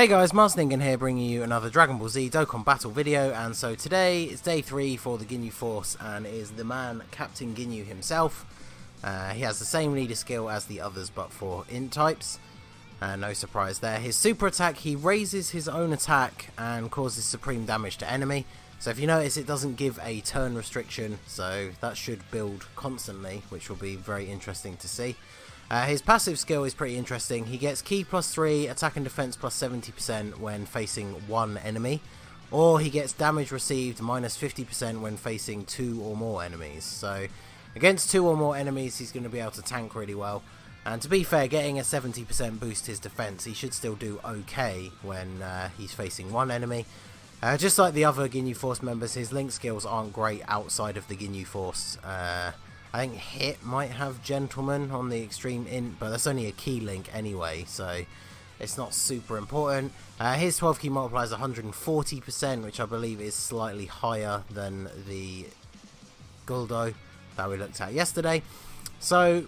Hey guys, Ningen here bringing you another Dragon Ball Z Dokkan battle video, and so today is day 3 for the Ginyu Force, and it is the man Captain Ginyu himself. He has the same leader skill as the others but for int types, no surprise there. His super attack, he raises his own attack and causes supreme damage to enemy, so if you notice it doesn't give a turn restriction, so that should build constantly, which will be very interesting to see. His passive skill is pretty interesting. He gets ki +3, attack and defense +70% when facing one enemy, or he gets damage received -50% when facing 2 or more enemies. So against 2 or more enemies he's going to be able to tank really well, and to be fair, getting a 70% boost his defense, he should still do okay when he's facing one enemy. Just like the other Ginyu Force members, his link skills aren't great outside of the Ginyu Force. I think Hit might have Gentleman on the extreme int, but that's only a key link anyway, so it's not super important. His 12 key multiplier is 140%, which I believe is slightly higher than the Guldo that we looked at yesterday. So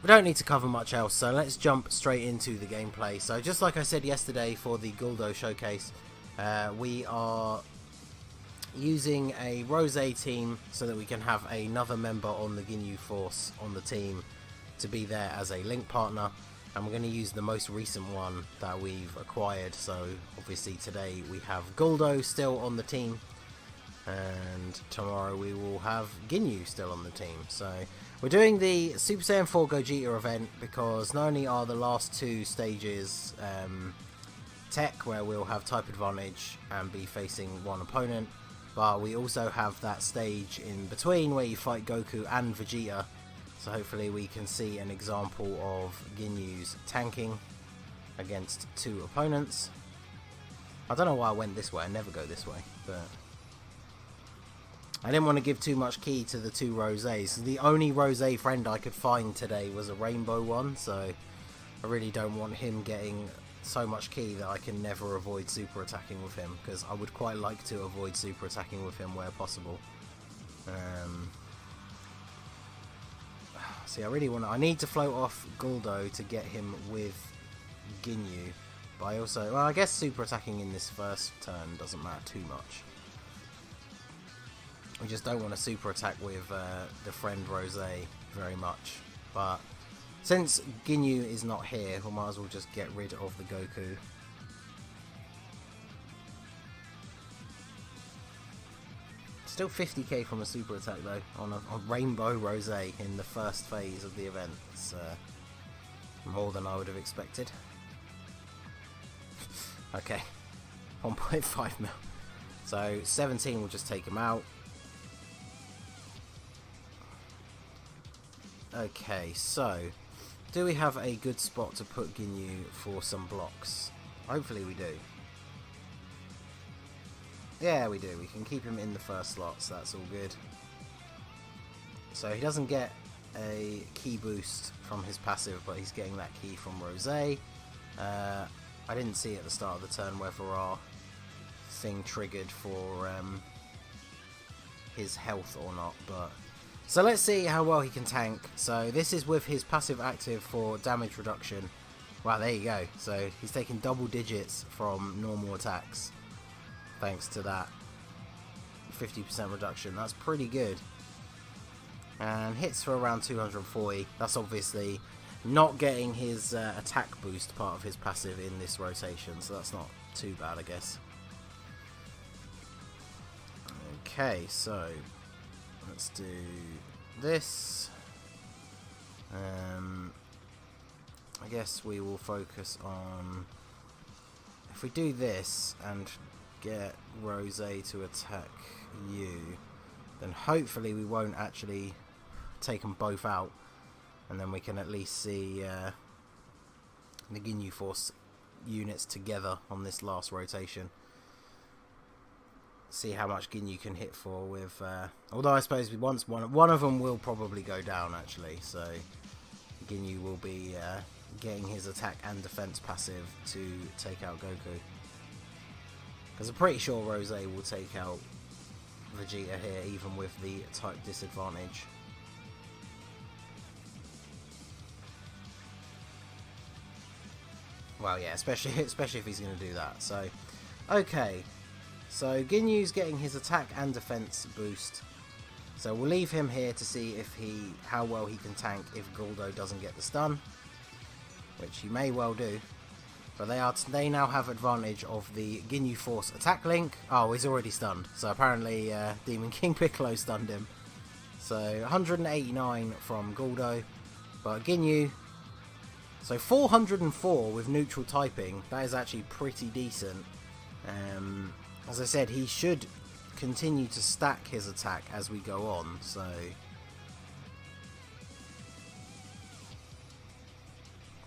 we don't need to cover much else, so let's jump straight into the gameplay. So just like I said yesterday for the Guldo showcase, we are using a Rose team so that we can have another member on the Ginyu Force on the team to be there as a link partner, and we're going to use the most recent one that we've acquired. So obviously today we have Guldo still on the team, and tomorrow we will have Ginyu still on the team. So we're doing the Super Saiyan 4 Gogeta event because not only are the last 2 stages tech, where we'll have type advantage and be facing one opponent, but we also have that stage in between where you fight Goku and Vegeta, so hopefully we can see an example of Ginyu's tanking against 2 opponents. I don't know why I went this way, I never go this way, but I didn't want to give too much key to the 2 Rosés. The only Rosé friend I could find today was a rainbow one, so I really don't want him getting so much key that I can never avoid super attacking with him, because I would quite like to avoid super attacking with him where possible. See, I need to float off Guldo to get him with Ginyu, but I also, well, I guess super attacking in this first turn doesn't matter too much. We just don't want to super attack with the friend Rosé very much, but since Ginyu is not here, we might as well just get rid of the Goku. Still 50k from a super attack though, on a Rainbow Rosé in the first phase of the event. It's more than I would have expected. Okay, 1.5 mil. So 17 will just take him out. Okay, so do we have a good spot to put Ginyu for some blocks? Hopefully we do. Yeah, we do. We can keep him in the first slot, so that's all good. So he doesn't get a key boost from his passive, but he's getting that key from Rosé. I didn't see at the start of the turn whether our thing triggered for his health or not, but so let's see how well he can tank. So this is with his passive active for damage reduction. Wow, there you go. So he's taking double digits from normal attacks thanks to that 50% reduction. That's pretty good. And hits for around 240. That's obviously not getting his attack boost part of his passive in this rotation, so that's not too bad, I guess. Okay, so let's do this. I guess we will focus on, if we do this and get Rosé to attack you, then hopefully we won't actually take them both out, and then we can at least see the Ginyu Force units together on this last rotation. See how much Ginyu can hit for with, although I suppose once one of them will probably go down actually, so Ginyu will be getting his attack and defense passive to take out Goku, because I'm pretty sure Rosé will take out Vegeta here even with the type disadvantage. Well, yeah, especially if he's going to do that. So, okay. So Ginyu's getting his attack and defense boost. So we'll leave him here to see if how well he can tank if Guldo doesn't get the stun, which he may well do. But they now have advantage of the Ginyu Force attack link. Oh, he's already stunned. So apparently Demon King Piccolo stunned him. So 189 from Guldo. But Ginyu, so 404 with neutral typing. That is actually pretty decent. As I said, he should continue to stack his attack as we go on. So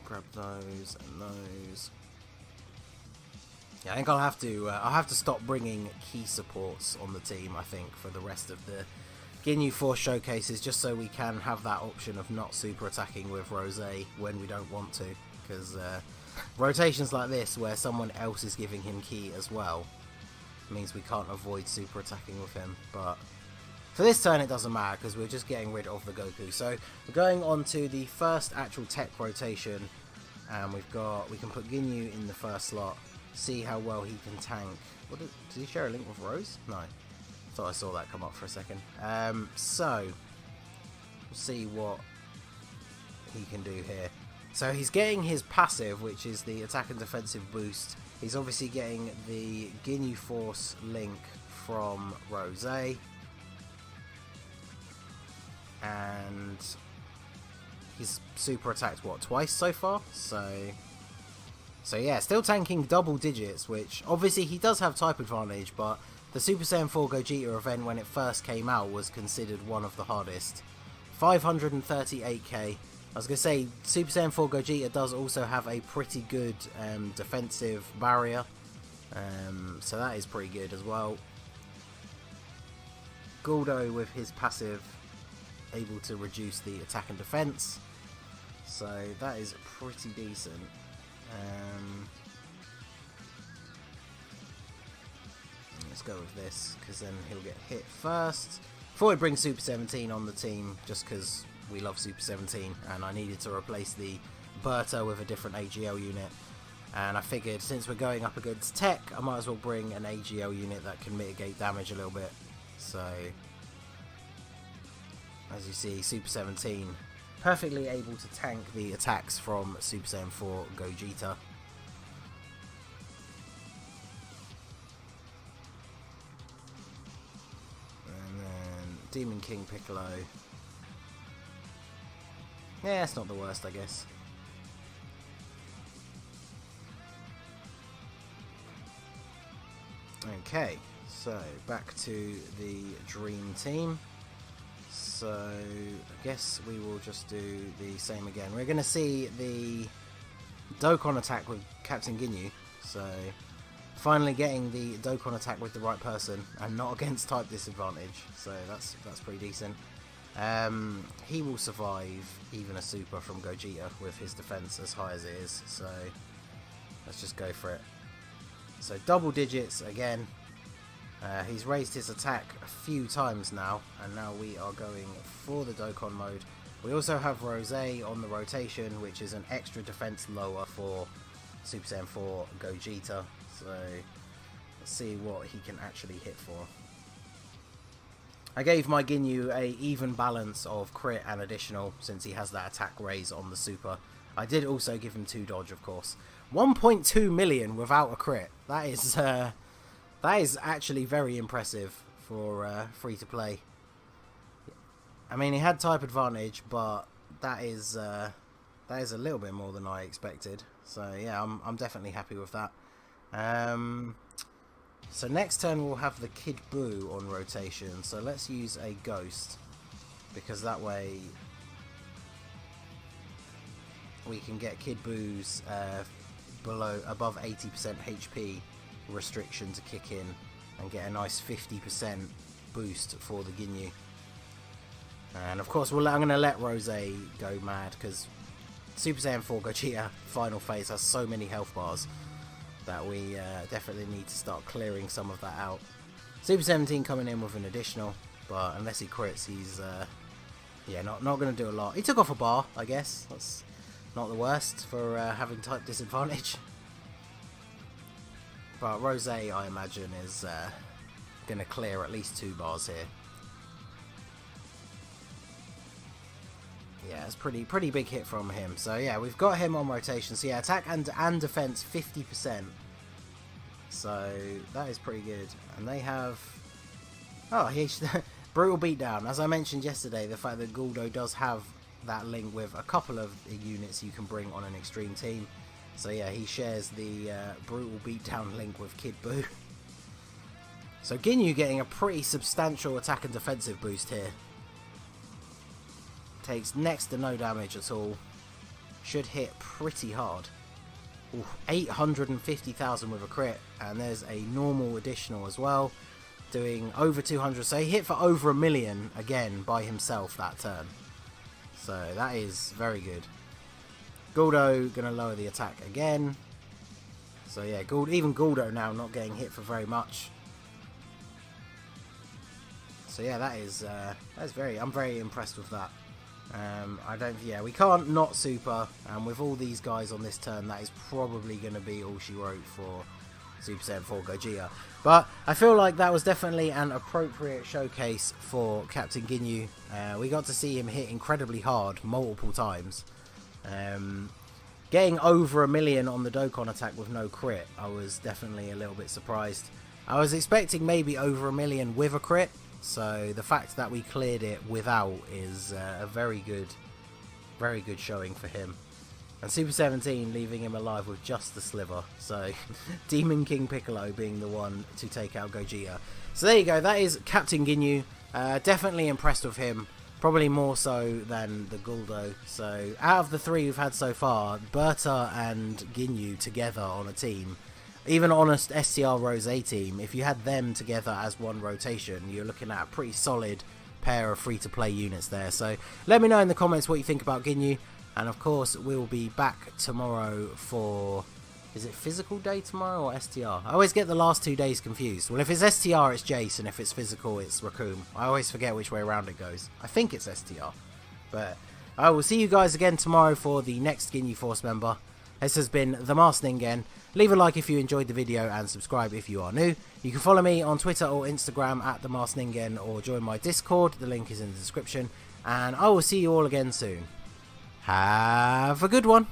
grab those and those. Yeah, I think I'll have to stop bringing key supports on the team, I think, for the rest of the Ginyu Force showcases, just so we can have that option of not super attacking with Rose when we don't want to, because rotations like this where someone else is giving him key as well means we can't avoid super attacking with him. But for this turn it doesn't matter because we're just getting rid of the Goku. So we're going on to the first actual tech rotation, and we can put Ginyu in the first slot, see how well he can tank. Did he share a link with Rose? No. Thought I saw that come up for a second. So we'll see what he can do here. So he's getting his passive, which is the attack and defensive boost. He's obviously getting the Ginyu Force link from Rose. And he's super attacked, what, twice so far? So yeah, still tanking double digits, which obviously he does have type advantage, but the Super Saiyan 4 Gogeta event when it first came out was considered one of the hardest. 538k. I was going to say, Super Saiyan 4 Gogeta does also have a pretty good defensive barrier, so that is pretty good as well. Guldo with his passive able to reduce the attack and defense, so that is pretty decent. Let's go with this, because then he'll get hit first. Before we bring Super 17 on the team, just because we love Super 17, and I needed to replace the Berta with a different AGL unit. And I figured, since we're going up against Tech, I might as well bring an AGL unit that can mitigate damage a little bit. So, as you see, Super 17 perfectly able to tank the attacks from Super Saiyan 4 Gogeta. And then Demon King Piccolo. Yeah, it's not the worst, I guess. Okay, so back to the Dream Team. So I guess we will just do the same again. We're going to see the Dokkan attack with Captain Ginyu. So finally getting the Dokkan attack with the right person and not against type disadvantage. So that's pretty decent. He will survive even a super from Gogeta with his defense as high as it is. So let's just go for it. So double digits again. He's raised his attack a few times now, and now we are going for the Dokkan mode. We also have Rose on the rotation, which is an extra defense lower for Super Saiyan 4 Gogeta. So let's see what he can actually hit for. I gave my Ginyu a even balance of crit and additional, since he has that attack raise on the super. I did also give him 2 dodge, of course. 1.2 million without a crit. That is actually very impressive for free to play. I mean, he had type advantage, but that is a little bit more than I expected. So yeah, I'm definitely happy with that. So next turn we'll have the Kid Buu on rotation. So let's use a Ghost, because that way we can get Kid Buu's above 80% HP restriction to kick in and get a nice 50% boost for the Ginyu. And of course I'm going to let Rose go mad, because Super Saiyan 4 Gogeta final phase has so many health bars that we definitely need to start clearing some of that out. Super 17 coming in with an additional, but unless he crits, he's yeah, not going to do a lot. He took off a bar, I guess. not the worst for having type disadvantage. But Rose, I imagine, is going to clear at least 2 bars here. Yeah, it's pretty big hit from him. So yeah, we've got him on rotation. So yeah, attack and defense 50%. So that is pretty good. And they have... Oh, he's brutal beatdown. As I mentioned yesterday, the fact that Guldo does have that link with a couple of units you can bring on an extreme team. So yeah, he shares the brutal beatdown link with Kid Buu. So Ginyu getting a pretty substantial attack and defensive boost here. Takes next to no damage at all. Should hit pretty hard. Ooh, 850,000 with a crit, and there's a normal additional as well, doing over 200. So he hit for over 1 million again by himself that turn. So that is very good. Guldo gonna lower the attack again. So yeah, even Guldo now not getting hit for very much. So yeah, that's very. I'm very impressed with that. We can't not super, and with all these guys on this turn, that is probably going to be all she wrote for Super Saiyan 4 Gogeta. But I feel like that was definitely an appropriate showcase for Captain Ginyu. We got to see him hit incredibly hard multiple times. Getting over 1 million on the Dokkan attack with no crit, I was definitely a little bit surprised. I was expecting maybe over 1 million with a crit. So the fact that we cleared it without is a very good showing for him. And Super 17 leaving him alive with just the sliver. So Demon King Piccolo being the one to take out Gogeta. So there you go, that is Captain Ginyu. Definitely impressed with him. Probably more so than the Guldo. So out of the 3 we've had so far, Berta and Ginyu together on a team, even on a STR Rose team, if you had them together as one rotation, you're looking at a pretty solid pair of free-to-play units there. So let me know in the comments what you think about Ginyu. And of course, we'll be back tomorrow for... Is it physical day tomorrow or STR? I always get the last 2 days confused. Well, if it's STR, it's Jace, and if it's physical, it's Raccoon. I always forget which way around it goes. I think it's STR. But I will see you guys again tomorrow for the next Ginyu Force member. This has been The Masked Ningen. Leave a like if you enjoyed the video and subscribe if you are new. You can follow me on Twitter or Instagram at The Masked Ningen, or join my Discord. The link is in the description. And I will see you all again soon. Have a good one.